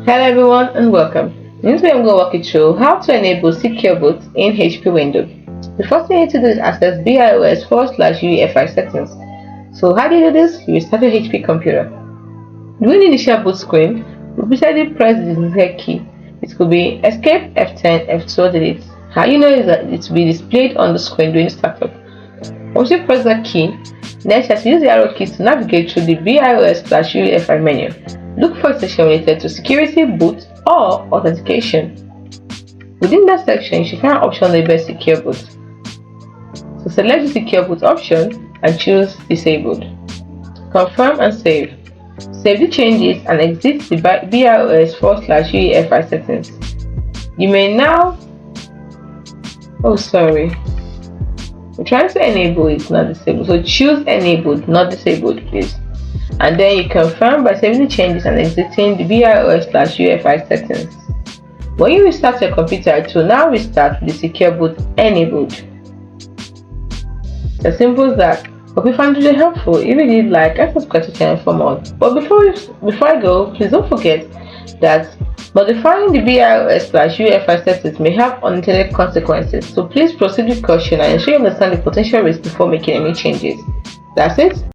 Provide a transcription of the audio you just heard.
Hello everyone and welcome. In this video I'm going to walk you through how to enable secure boot in HP window. The first thing you need to do is access BIOS/UEFI settings. So how do you do this? You start your HP computer. During the initial boot screen, repeatedly press the Z key. It could be Escape, F10, F2 or delete. How you know is that it will be displayed on the screen during startup. Once you press that key, next you have to use the arrow key to navigate through the BIOS/UEFI menu. Look for a section related to security, boot, or authentication. Within that section, you should find an option labeled Secure Boot. So select the Secure Boot option and choose Disabled. Confirm and save. Save the changes and exit the BIOS/UEFI settings. You may now... we're trying to enable it, not disable. So choose enabled, not disabled, please. And then you confirm by saving the changes and exiting the BIOS/UEFI settings. When you restart your computer, it will now restart with the secure boot enabled. It's as simple as that. Hope you found it helpful. If you did, like and subscribe to the channel for more. But before I go, please don't forget that modifying the BIOS/UEFI settings may have unintended consequences, so please proceed with caution and ensure you understand the potential risks before making any changes. That's it.